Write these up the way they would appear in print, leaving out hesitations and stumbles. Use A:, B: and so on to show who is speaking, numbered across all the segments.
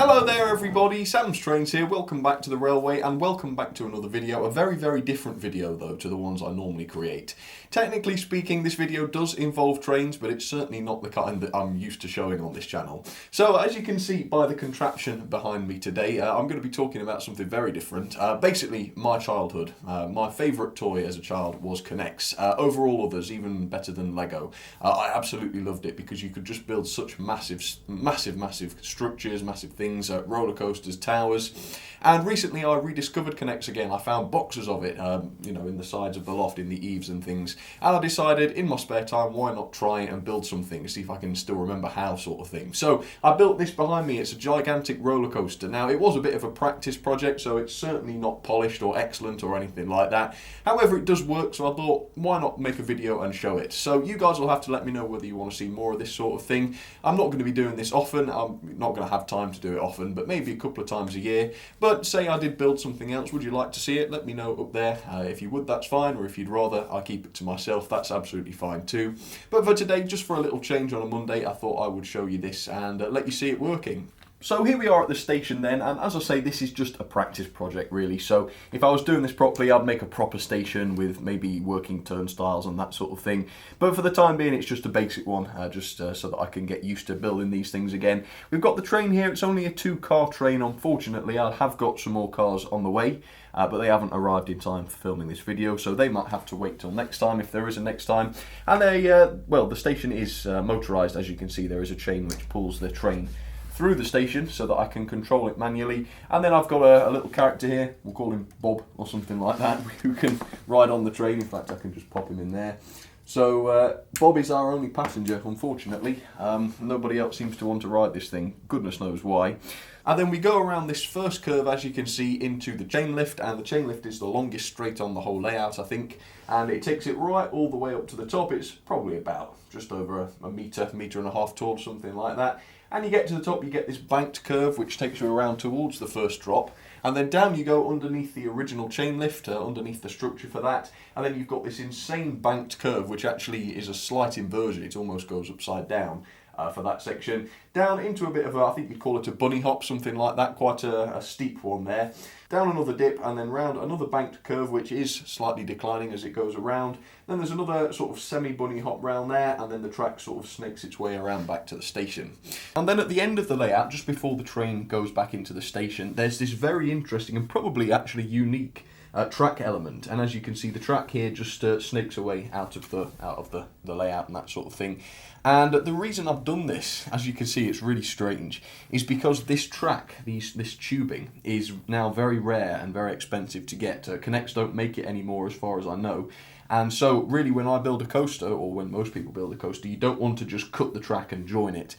A: Hello there everybody, Sam's Trains here, welcome back to the railway and welcome back to another video, a very different video though to the ones I normally create. Technically speaking, this video does involve trains, but it's certainly not the kind that I'm used to showing on this channel. So as you can see by the contraption behind me today, I'm going to be talking about something very different. Basically my childhood. My favourite toy as a child was K'NEX. Over all others, even better than Lego. I absolutely loved it because you could just build such massive structures, massive things, roller coasters, towers. And recently I rediscovered K'NEX again. I found boxes of it, in the sides of the loft, in the eaves and things. And I decided in my spare time, why not try and build something, see if I can still remember how, sort of thing. So I built this behind me. It's a gigantic roller coaster. Now it was a bit of a practice project, so it's certainly not polished or excellent or anything like that. However, it does work, so I thought, why not make a video and show it? So you guys will have to let me know whether you want to see more of this sort of thing. I'm not going to be doing this often. I'm not going to have time to do it often, but maybe a couple of times a year. But say I did build something else, would you like to see it? Let me know up there. If you would, that's fine, or if you'd rather I keep it to myself, that's absolutely fine too. But for today, just for a little change on a Monday, I thought I would show you this and let you see it working. So here we are at the station then, and as I say, this is just a practice project really. So if I was doing this properly, I'd make a proper station with maybe working turnstiles and that sort of thing. But for the time being, it's just a basic one, just so that I can get used to building these things again. We've got the train here. It's only a 2-car train, unfortunately. I have got some more cars on the way, but they haven't arrived in time for filming this video, so they might have to wait till next time, if there is a next time. And the station is motorised. As you can see, there is a chain which pulls the train through the station so that I can control it manually. And then I've got a little character here, we'll call him Bob or something like that, who can ride on the train. In fact, I can just pop him in there. So Bob is our only passenger, unfortunately. Nobody else seems to want to ride this thing, goodness knows why. And then we go around this first curve, as you can see, into the chain lift, and the chain lift is the longest straight on the whole layout, I think, and it takes it right all the way up to the top. It's probably about just over a metre and a half tall, something like that. And you get to the top, you get this banked curve which takes you around towards the first drop, and then down you go underneath the original chain lift, underneath the structure for that, and then you've got this insane banked curve which actually is a slight inversion. It almost goes upside down for that section, down into a bit of a, I think you'd call it a bunny hop, something like that, quite a steep one there, down another dip, and then round another banked curve which is slightly declining as it goes around. Then there's another sort of semi-bunny hop round there, and then the track sort of snakes its way around back to the station. And then at the end of the layout, just before the train goes back into the station, there's this very interesting and probably actually unique track element. And as you can see, the track here just snakes away out of the layout and that sort of thing. And the reason I've done this, as you can see, it's really strange, is because this track, this tubing, is now very rare and very expensive to get. K'NEX don't make it anymore as far as I know. And so really when I build a coaster, or when most people build a coaster, you don't want to just cut the track and join it.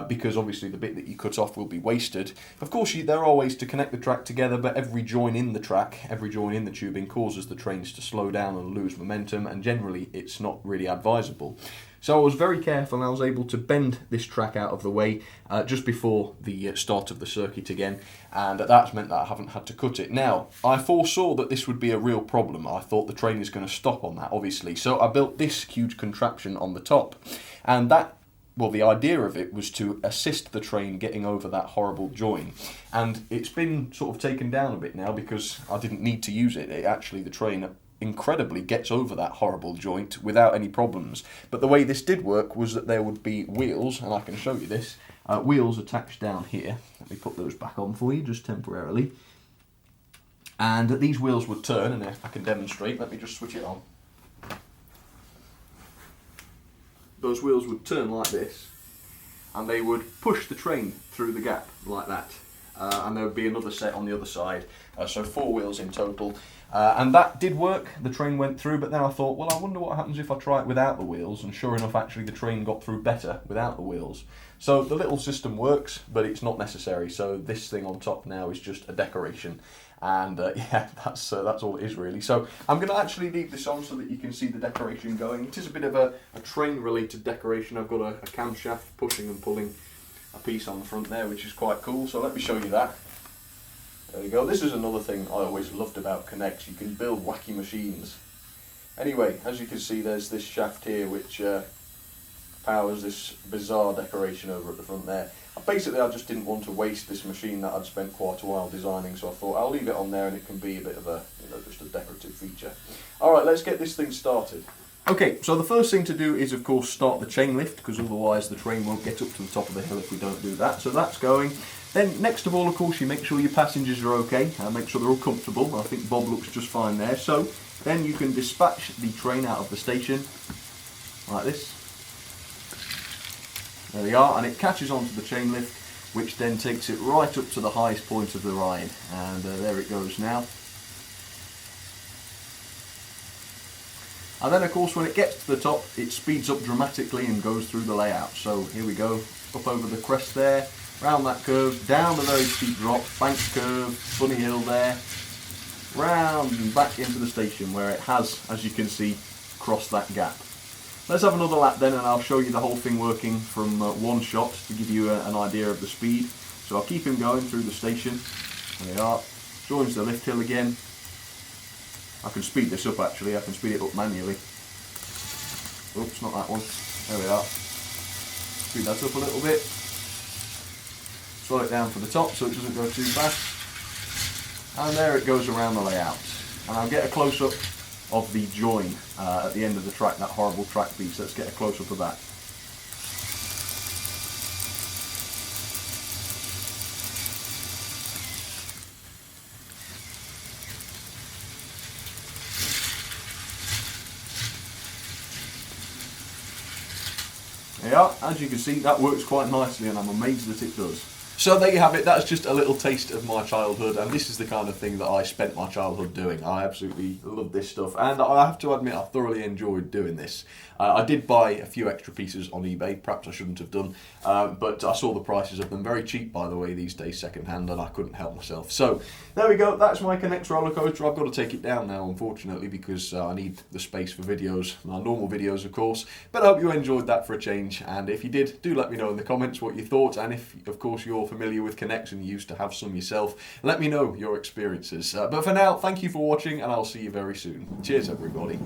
A: Because obviously the bit that you cut off will be wasted. Of course, there are ways to connect the track together, but every join in the track, every join in the tubing causes the trains to slow down and lose momentum, and generally it's not really advisable. So I was very careful, and I was able to bend this track out of the way just before the start of the circuit again, and that's meant that I haven't had to cut it. Now, I foresaw that this would be a real problem. I thought the train is going to stop on that, obviously, so I built this huge contraption on the top, and the idea of it was to assist the train getting over that horrible join. And it's been sort of taken down a bit now because I didn't need to use it. The train incredibly gets over that horrible joint without any problems. But the way this did work was that there would be wheels, and I can show you this, wheels attached down here. Let me put those back on for you just temporarily. And these wheels would turn, and if I can demonstrate, let me just switch it on. Those wheels would turn like this, and they would push the train through the gap like that. And there would be another set on the other side, so 4 wheels in total. And that did work, the train went through, but then I thought, well, I wonder what happens if I try it without the wheels, and sure enough, actually the train got through better without the wheels. So the little system works, but it's not necessary, so this thing on top now is just a decoration. And yeah, that's all it is really. So I'm going to actually leave this on so that you can see the decoration going. It is a bit of a train-related decoration. I've got a camshaft pushing and pulling a piece on the front there, which is quite cool. So let me show you that. There you go. This is another thing I always loved about K'NEX. You can build wacky machines. Anyway, as you can see, there's this shaft here which powers this bizarre decoration over at the front there. I basically I just didn't want to waste this machine that I'd spent quite a while designing, so I thought I'll leave it on there and it can be a bit of a, just a decorative feature. Alright, let's get this thing started. Okay, so the first thing to do is of course start the chain lift, because otherwise the train won't get up to the top of the hill if we don't do that. So that's going. Then next of all, of course, you make sure your passengers are okay, and make sure they're all comfortable. I think Bob looks just fine there. So then you can dispatch the train out of the station like this. There we are, and it catches onto the chain lift, which then takes it right up to the highest point of the ride, and there it goes now. And then of course when it gets to the top, it speeds up dramatically and goes through the layout. So here we go, up over the crest there, round that curve, down the very steep drop, bank curve, funny hill there, round and back into the station where it has, as you can see, crossed that gap. Let's have another lap then, and I'll show you the whole thing working from one shot to give you an idea of the speed. So I'll keep him going through the station. There we are. Joins the lift hill again. I can speed this up actually, I can speed it up manually. Oops, not that one. There we are. Speed that up a little bit. Slow it down for the top so it doesn't go too fast. And there it goes around the layout. And I'll get a close-up of the join at the end of the track, that horrible track piece. Let's get a close-up of that. There you are. As you can see, that works quite nicely, and I'm amazed that it does. So there you have it, that's just a little taste of my childhood, and this is the kind of thing that I spent my childhood doing. I absolutely love this stuff, and I have to admit I thoroughly enjoyed doing this. I did buy a few extra pieces on eBay, perhaps I shouldn't have done, but I saw the prices of them, very cheap by the way these days, second hand, and I couldn't help myself. So there we go, that's my Connect roller coaster. I've got to take it down now unfortunately because I need the space for videos, my normal videos of course, but I hope you enjoyed that for a change, and if you did, do let me know in the comments what you thought, and if of course you're familiar with Connects and you used to have some yourself, let me know your experiences. But for now, thank you for watching, and I'll see you very soon. Cheers everybody.